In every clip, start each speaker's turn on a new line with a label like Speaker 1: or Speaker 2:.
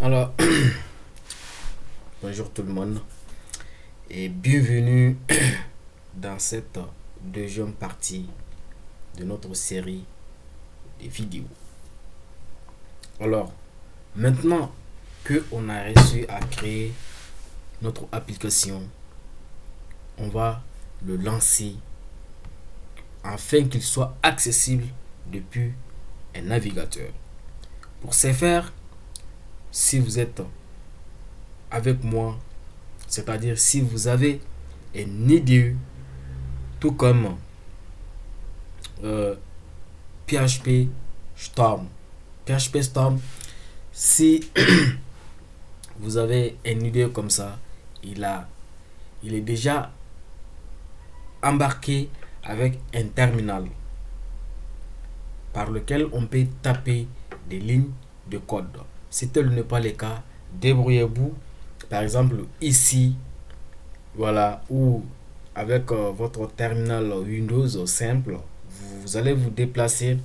Speaker 1: Alors, bonjour tout le monde et bienvenue dans cette deuxième partie de notre série de vidéos. Alors, maintenant que on a réussi à créer notre application, on va le lancer afin qu'il soit accessible depuis un navigateur. Pour ce faire, si vous êtes avec moi, c'est-à-dire si vous avez une idée, tout comme PHP Storm. PHP Storm, si vous avez une idée comme ça, il est déjà embarqué avec un terminal par lequel on peut taper des lignes de code. Si tel n'est pas le cas, débrouillez-vous. Par exemple, ici, voilà, ou avec votre terminal Windows simple, vous allez vous déplacer,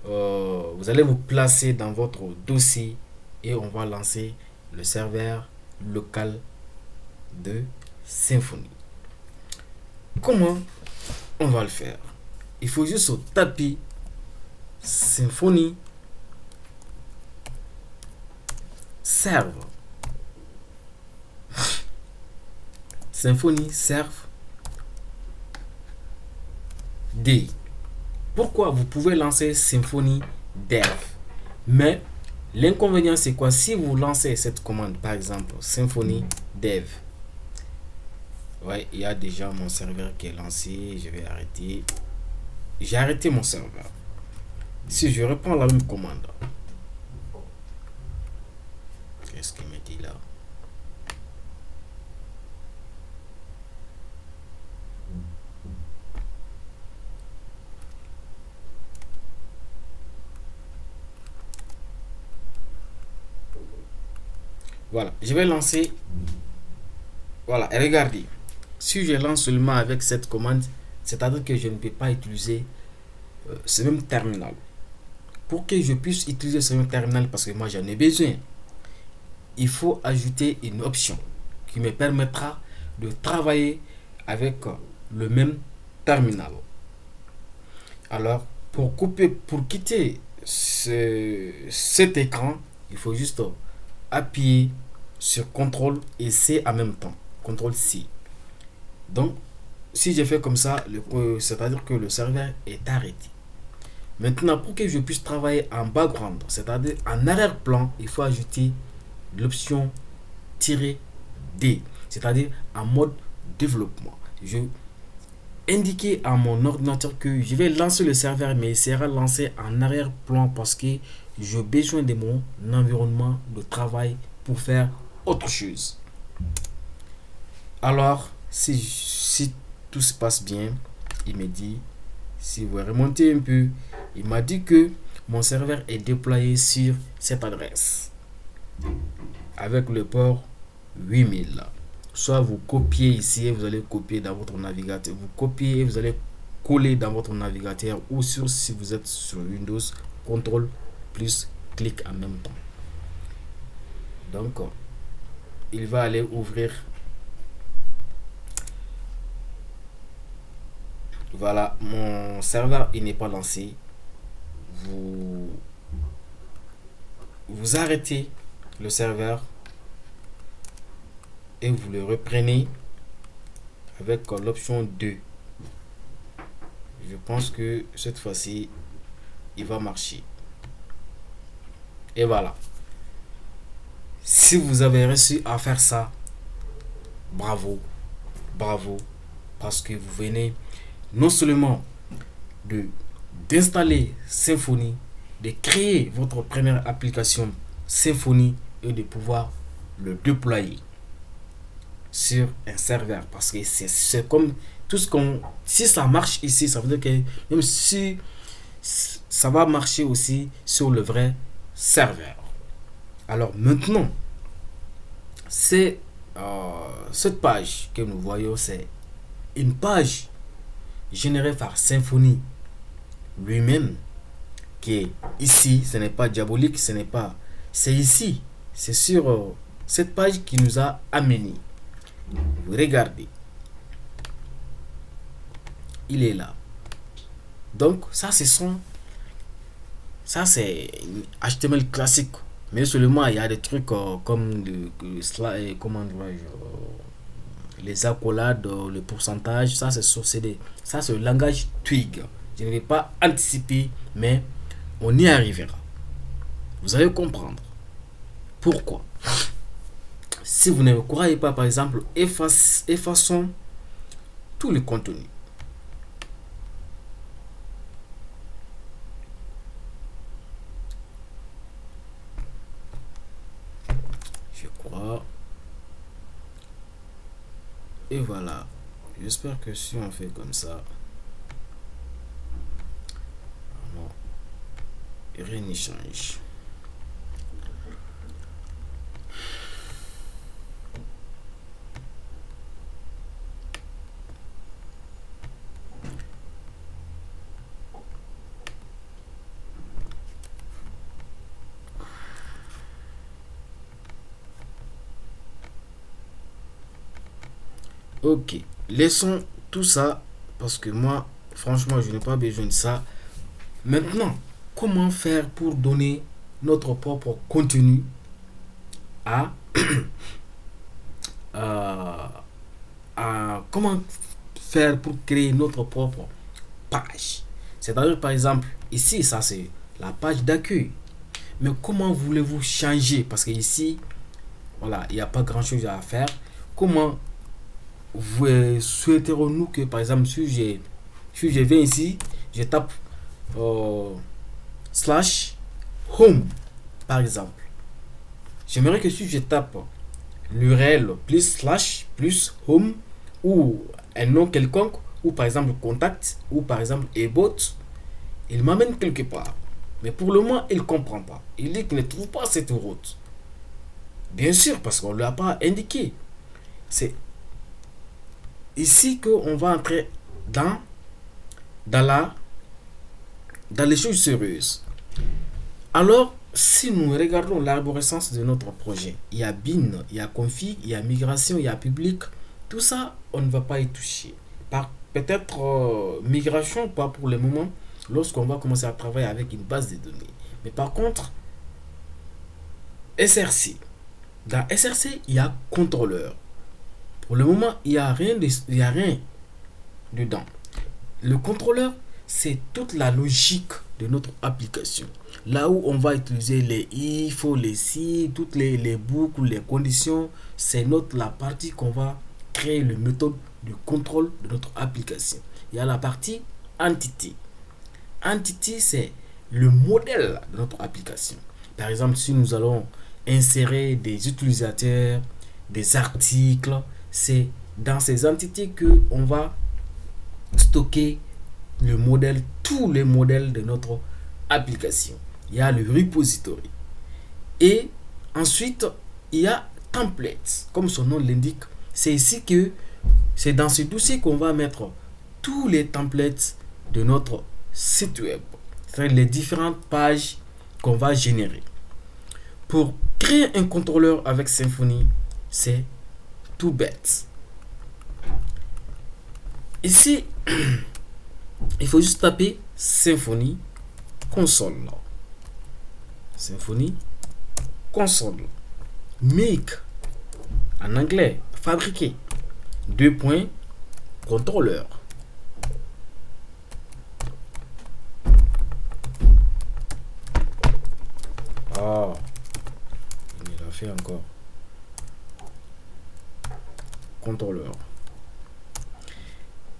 Speaker 1: vous allez vous placer dans votre dossier et on va lancer le serveur local de Symfony. Comment on va le faire? Il faut juste taper Symfony serve. Symfony serve D. Pourquoi? Vous pouvez lancer Symfony dev. Mais l'inconvénient c'est quoi? Si vous lancez cette commande, par exemple Symfony dev, ouais, il y a déjà mon serveur qui est lancé. Je vais arrêter. J'ai arrêté mon serveur. Si je reprends la même commande, qu'est-ce qu'il me dit là? Voilà, je vais lancer. Voilà, et regardez. Si je lance seulement avec cette commande, c'est-à-dire que je ne peux pas utiliser ce même terminal. Pour que je puisse utiliser ce même terminal, parce que moi j'en ai besoin, il faut ajouter une option qui me permettra de travailler avec le même terminal. Alors, pour quitter cet écran, il faut juste appuyer sur CTRL et C en même temps. CTRL C. Donc, si je fais comme ça, c'est-à-dire que le serveur est arrêté. Maintenant, pour que je puisse travailler en background, c'est-à-dire en arrière-plan, il faut ajouter l'option "-D", c'est-à-dire en mode développement. Je indiquer à mon ordinateur que je vais lancer le serveur, mais il sera lancé en arrière-plan parce que j'ai besoin de mon environnement de travail pour faire autre chose. Alors, si tout se passe bien, il me dit, si vous remontez un peu, il m'a dit que mon serveur est déployé sur cette adresse avec le port 8000. Soit vous copiez ici et vous allez copier dans votre navigateur. Vous copiez et vous allez coller dans votre navigateur, ou si vous êtes sur Windows, CTRL plus clic en même temps. Donc, il va aller ouvrir. Voilà, mon serveur il n'est pas lancé. Vous arrêtez le serveur et vous le reprenez avec l'option 2. Je pense que cette fois-ci il va marcher. Et voilà. Si vous avez réussi à faire ça, bravo, bravo, parce que vous venez non seulement d'installer Symfony, de créer votre première application Symfony et de pouvoir le déployer sur un serveur, parce que c'est comme tout ce qu'on, si ça marche ici, ça veut dire que même si ça va marcher aussi sur le vrai serveur. Alors maintenant, c'est cette page que nous voyons, c'est une page générée par Symfony lui-même, qui est ici. Ce n'est pas diabolique, ce n'est pas, c'est ici C'est sur cette page qui nous a amené. Vous regardez. Il est là. Donc, ça, ça, c'est HTML classique. Mais seulement, il y a des trucs comme comment les accolades, le pourcentage. Ça, c'est le langage Twig. Je ne vais pas anticiper, mais on y arrivera. Vous allez comprendre. Pourquoi? Si vous ne me croyez pas, par exemple, effaçons tout le contenu. Je crois. Et voilà. J'espère que si on fait comme ça, non, rien n'y change. Ok, laissons tout ça parce que moi, franchement, je n'ai pas besoin de ça. Maintenant, comment faire pour donner notre propre contenu à, à, comment faire pour créer notre propre page. C'est-à-dire, par exemple, ici, ça c'est la page d'accueil. Mais comment voulez-vous changer? Parce que ici, voilà, il n'y a pas grand-chose à faire. Comment souhaiterons-nous que, par exemple, si je viens ici, je tape slash home, par exemple. J'aimerais que si je tape l'URL plus slash plus home ou un nom quelconque, ou par exemple contact, ou par exemple ebot, il m'amène quelque part. Mais pour le moment, il ne comprend pas. Il dit qu'il ne trouve pas cette route. Bien sûr, parce qu'on ne l'a pas indiqué. C'est ici qu'on va entrer dans les choses sérieuses. Alors, si nous regardons l'arborescence de notre projet, il y a bin, il y a config, il y a migration, il y a public. Tout ça, on ne va pas y toucher. Peut-être migration, pas pour le moment, lorsqu'on va commencer à travailler avec une base de données. Mais par contre, SRC. Dans SRC, il y a contrôleur. Pour le moment, il n'y a rien dedans. Le contrôleur, c'est toute la logique de notre application. Là où on va utiliser les if, les si, toutes les boucles, les conditions, c'est la partie qu'on va créer le méthode de contrôle de notre application. Il y a la partie entity. Entity, c'est le modèle de notre application. Par exemple, si nous allons insérer des utilisateurs, des articles, c'est dans ces entités que on va stocker le modèle, tous les modèles de notre application. Il y a le repository. Et ensuite, il y a templates. Comme son nom l'indique, c'est ici que c'est dans ce dossier qu'on va mettre tous les templates de notre site web. C'est-à-dire les différentes pages qu'on va générer. Pour créer un contrôleur avec Symfony, c'est tout bête. Ici, il faut juste taper Symfony console. Symfony console. Make en anglais, fabriquer. 2 points, contrôleur. Ah, il a fait encore. Contrôleur.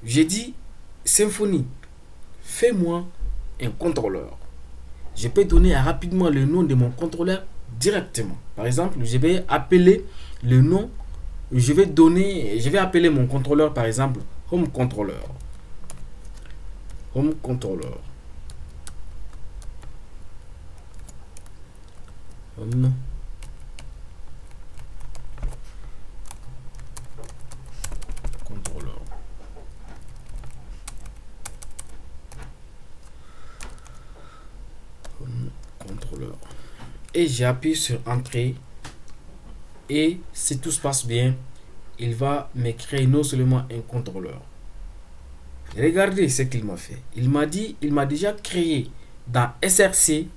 Speaker 1: J'ai dit Symfony, fais-moi un contrôleur. Je peux donner rapidement le nom de mon contrôleur directement. Par exemple, je vais appeler le nom, je vais appeler mon contrôleur par exemple Home Controller. Home Controller. Home Controller. Home Controller. Et j'appuie sur Entrée Et si tout se passe bien, il va me créer non seulement un contrôleur. Regardez ce qu'il m'a fait. Il m'a dit, il m'a déjà créé dans SRC.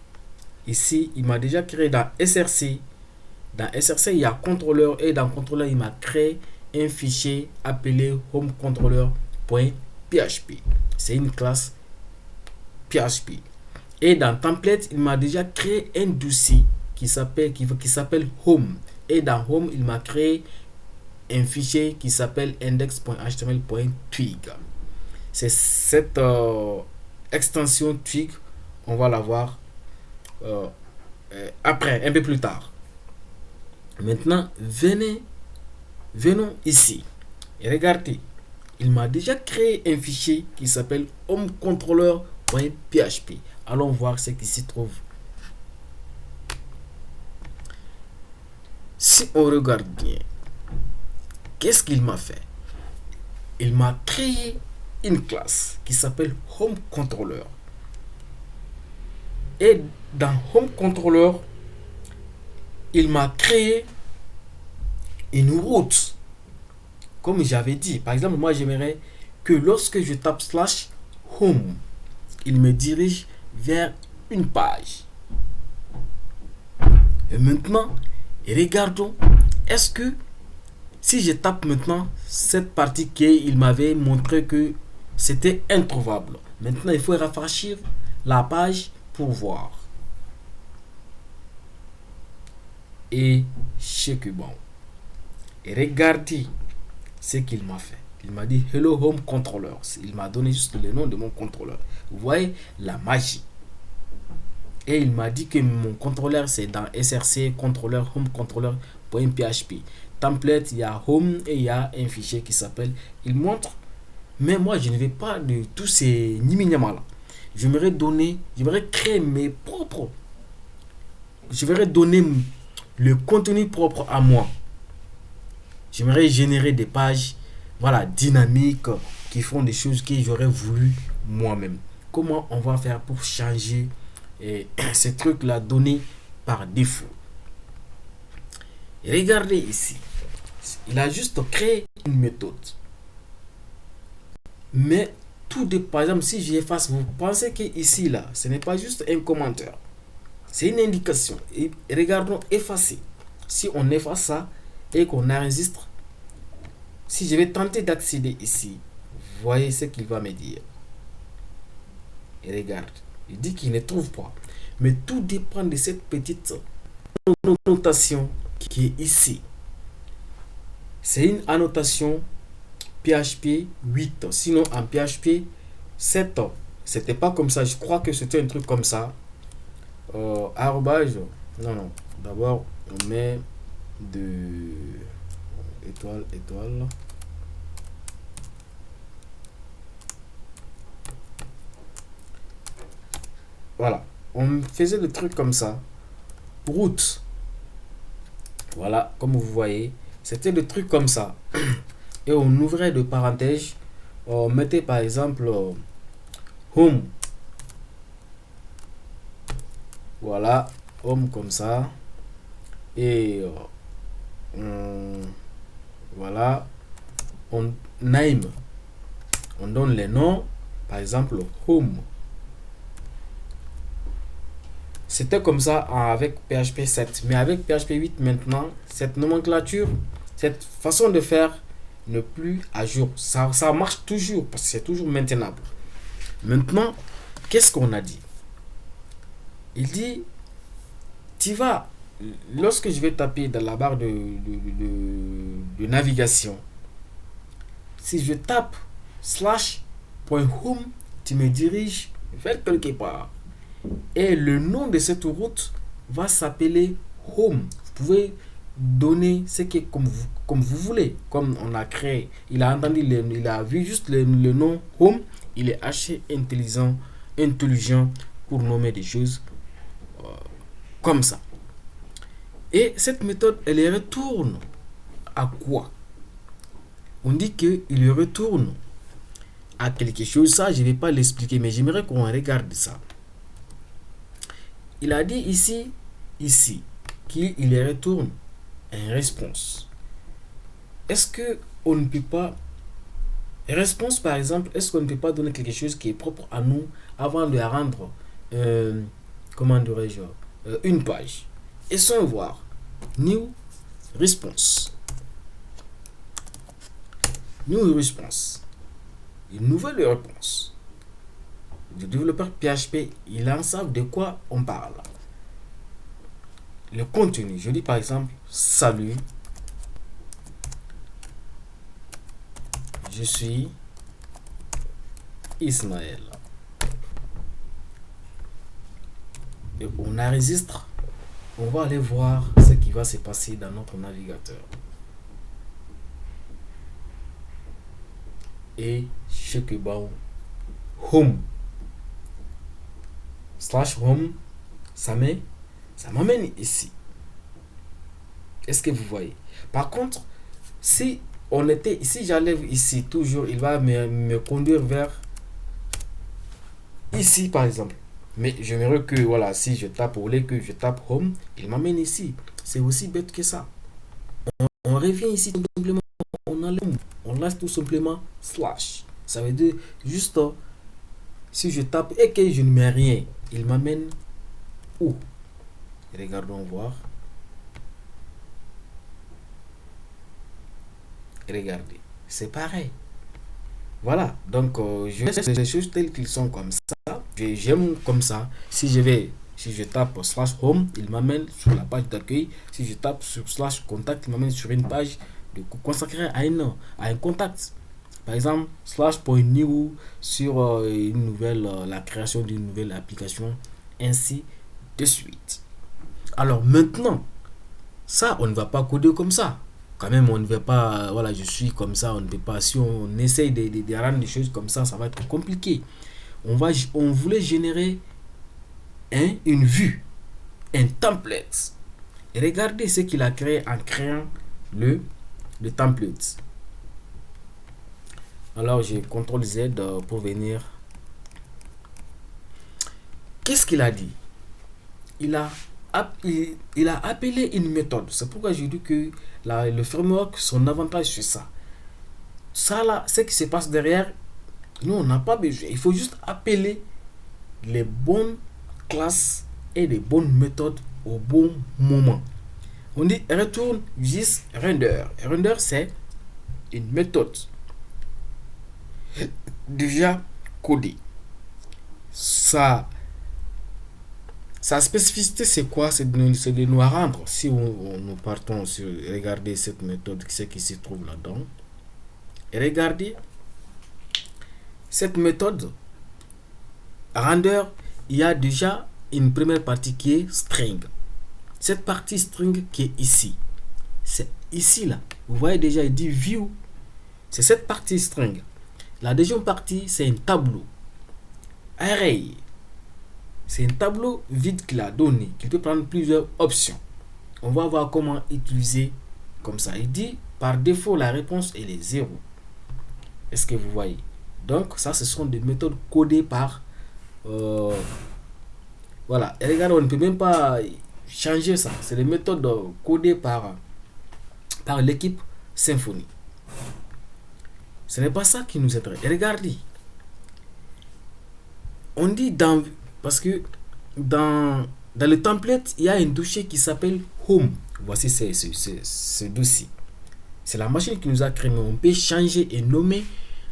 Speaker 1: Ici, il m'a déjà créé dans SRC. Dans SRC, il y a contrôleur et dans contrôleur, il m'a créé un fichier appelé homecontroller.php. C'est une classe PHP. Et dans template, il m'a déjà créé un dossier qui s'appelle home. Et dans home, il m'a créé un fichier qui s'appelle index.html.twig. C'est cette extension twig, on va la voir après, un peu plus tard. Maintenant, venons ici et regardez. Il m'a déjà créé un fichier qui s'appelle homecontroller.php. Allons voir ce qui s'y trouve. Si on regarde bien, qu'est-ce qu'il m'a fait? Il m'a créé une classe qui s'appelle homecontroller. Et dans homecontroller, il m'a créé une route. Comme j'avais dit, par exemple, moi j'aimerais que lorsque je tape /home, il me dirige vers une page. Et maintenant, regardons, est-ce que si je tape maintenant cette partie qu'il m'avait montré que c'était introuvable. Maintenant, il faut rafraîchir la page pour voir. Et check bon. Et regardez ce qu'il m'a fait. Il m'a dit Hello Home Controller. Il m'a donné juste le nom de mon contrôleur. Vous voyez la magie. Et il m'a dit que mon contrôleur c'est dans SRC controller home controller.php. Template, il y a home et il y a un fichier qui s'appelle. Il montre. Mais moi je ne vais pas de tous ces nimignama là. J'aimerais créer mes propres. Je vais donner le contenu propre à moi. J'aimerais générer des pages dynamiques qui font des choses que j'aurais voulu moi-même. Comment on va faire pour changer ces trucs-là donnés par défaut? Et regardez ici. Il a juste créé une méthode. Mais tout dépend. Par exemple, si j'efface, vous pensez que ici, là, ce n'est pas juste un commentaire. C'est une indication. Et regardons effacer. Si on efface ça et qu'on enregistre, si je vais tenter d'accéder ici, voyez ce qu'il va me dire. Et regarde, il dit qu'il ne trouve pas. Mais tout dépend de cette petite annotation qui est ici. C'est une annotation PHP 8. Sinon, en PHP 7, c'était pas comme ça. Je crois que c'était un truc comme ça. Arrobase. Non. D'abord, on met de étoile. Voilà. On faisait des trucs comme ça. Route. Voilà, comme vous voyez. C'était des trucs comme ça. Et on ouvrait de parenthèses. On mettait par exemple home. Voilà. Home comme ça. Et voilà. On name. On donne les noms. Par exemple home. C'était comme ça avec PHP 7. Mais avec PHP 8 maintenant, cette nomenclature, cette façon de faire n'est plus à jour. Ça marche toujours parce que c'est toujours maintenable. Maintenant, qu'est-ce qu'on a dit? Il dit, tu vas, lorsque je vais taper dans la barre de navigation, si je tape /.home, tu me diriges vers quelque part. Et le nom de cette route va s'appeler home. Vous pouvez donner ce qui est comme vous voulez. Comme on a créé, il a entendu, il a vu juste le nom home. Il est assez intelligent pour nommer des choses comme ça. Et cette méthode, elle retourne à quoi? On dit qu'il retourne à quelque chose. Ça, je ne vais pas l'expliquer, mais j'aimerais qu'on regarde ça. Il a dit ici qu'il retourne un réponse. Est-ce que on ne peut pas réponse par exemple, est-ce qu'on ne peut pas donner quelque chose qui est propre à nous avant de la rendre comment dirais-je une page. Et sans voir new response. New response. Une nouvelle réponse. Le développeur PHP, il en sait de quoi on parle. Le contenu, je dis par exemple, salut, je suis Ismaël. Et on enregistre, on va aller voir ce qui va se passer dans notre navigateur. Et check about home. /home, ça m'amène ici. Est-ce que vous voyez? Par contre, si j'enlève ici, toujours, il va me conduire vers ici, par exemple. Mais j'aimerais que, voilà, si je tape, au lieu que je tape home, il m'amène ici. C'est aussi bête que ça. On revient ici, tout simplement, on enlève, on laisse tout simplement slash. Ça veut dire, juste, si je tape et que je ne mets rien, il m'amène où? Regardons voir. Regardez, c'est pareil. Voilà, donc je laisse les choses telles qu'elles sont comme ça. J'aime comme ça. Si je tape /home, il m'amène sur la page d'accueil. Si je tape sur /contact, il m'amène sur une page consacrée à un contact. Par exemple, /.new sur une nouvelle, la création d'une nouvelle application, ainsi de suite. Alors maintenant, ça, on ne va pas coder comme ça. Quand même, on ne va pas, voilà, je suis comme ça, on ne peut pas. Si on essaye de rendre des choses comme ça va être compliqué. On voulait générer une vue, un template. Et regardez ce qu'il a créé en créant le template. Alors, j'ai CTRL Z pour venir. Qu'est-ce qu'il a dit? Il a appelé une méthode. C'est pourquoi j'ai dit que le framework, son avantage, c'est ça. Ça là, ce qui se passe derrière, nous, on n'a pas besoin. Il faut juste appeler les bonnes classes et les bonnes méthodes au bon moment. On dit retourne this render. Render, c'est une méthode déjà codée. Sa spécificité, c'est quoi? C'est de nous rendre. Si nous partons sur regarder cette méthode, ce qui se trouve là-dedans. Et regardez cette méthode render, il y a déjà une première partie qui est string. Cette partie string qui est ici, c'est ici là. Vous voyez déjà, il dit view. C'est cette partie string. La deuxième partie, c'est un tableau. Array. C'est un tableau vide qu'il a donné, qui peut prendre plusieurs options. On va voir comment utiliser comme ça. Il dit, par défaut, la réponse elle est 0. Est-ce que vous voyez? Donc, ça, ce sont des méthodes codées par... voilà. Et regardez, on ne peut même pas changer ça. C'est des méthodes codées par l'équipe Symfony. Ce n'est pas ça qui nous intéresse. Et regardez. On dit parce que dans le template, il y a un dossier qui s'appelle Home. Voici ce dossier. C'est la machine qui nous a créé. On peut changer et nommer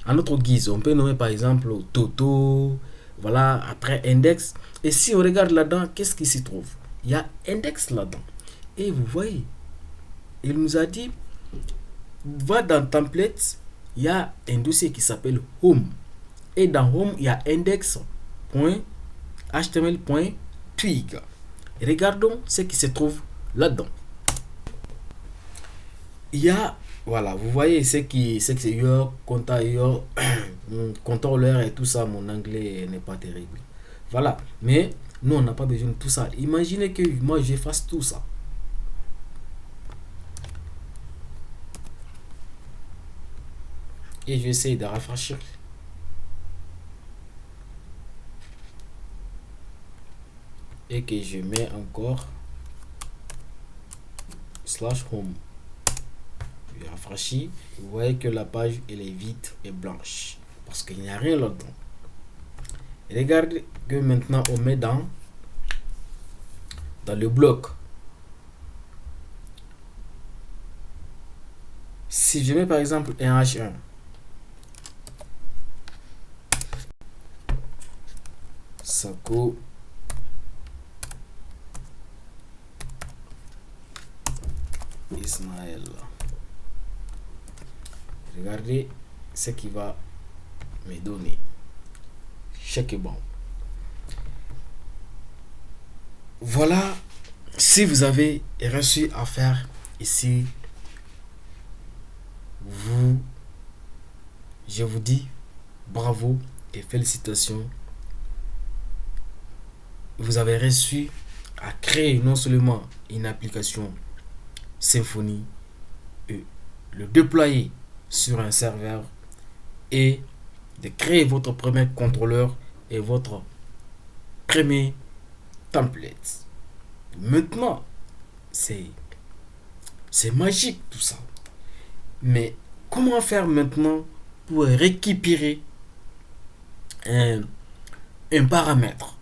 Speaker 1: à notre guise. On peut nommer par exemple Toto. Voilà, après index. Et si on regarde là-dedans, qu'est-ce qui s'y trouve? Il y a index là-dedans. Et vous voyez, il nous a dit, va dans template, il y a un dossier qui s'appelle Home. Et dans Home, il y a index.html.twig. Regardons ce qui se trouve là-dedans. Il y a, voilà, vous voyez ce que c'est your controller et tout ça. Mon anglais n'est pas terrible. Voilà, mais nous on n'a pas besoin de tout ça. Imaginez que moi je fasse tout ça. Et je vais essayer de rafraîchir. Et que je mets encore / /home. Je rafraîchis. Vous voyez que la page elle est vide et blanche parce qu'il n'y a rien là-dedans. Regardez que maintenant on met dans le bloc. Si je mets par exemple un H1, Sako Ismaël. Regardez ce qui va me donner. Chèque bon. Voilà, si vous avez réussi à faire ici, je vous dis bravo et félicitations. Vous avez réussi à créer non seulement une application Symfony, et le déployer sur un serveur et de créer votre premier contrôleur et votre premier template. Maintenant, c'est magique tout ça. Mais comment faire maintenant pour récupérer un paramètre?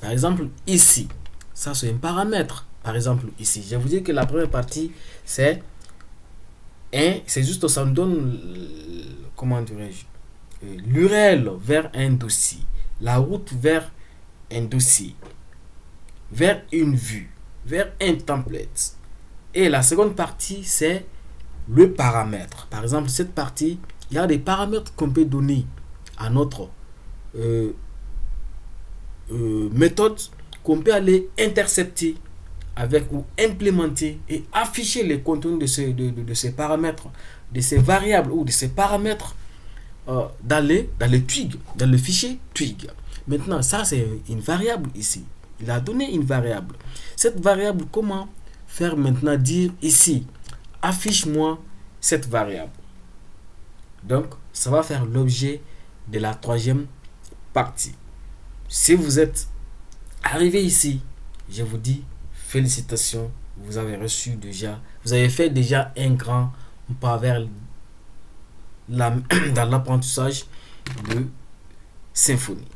Speaker 1: Par exemple, ici, ça c'est un paramètre. Par exemple, ici, je vous dis que la première partie, c'est juste, ça nous donne, comment dirais-je, l'URL vers un dossier, la route vers un dossier, vers une vue, vers un template. Et la seconde partie, c'est le paramètre. Par exemple, cette partie, il y a des paramètres qu'on peut donner à notre méthode, qu'on peut aller intercepter avec ou implémenter et afficher les contenus de ces paramètres, de ces variables ou de ces paramètres dans les Twig, dans le fichier Twig. Maintenant, ça c'est une variable ici. Il a donné une variable. Cette variable, comment faire maintenant dire ici, affiche-moi cette variable. Donc, ça va faire l'objet de la troisième partie. Si vous êtes arrivé ici, je vous dis félicitations, vous avez fait déjà un grand pas vers dans l'apprentissage de Symfony.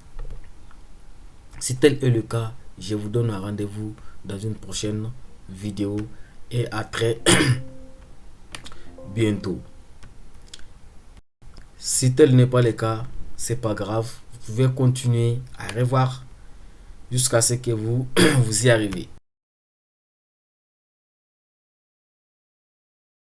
Speaker 1: Si tel est le cas, je vous donne un rendez-vous dans une prochaine vidéo et à très bientôt. Si tel n'est pas le cas, c'est pas grave, vous pouvez continuer à revoir jusqu'à ce que vous y arrivez.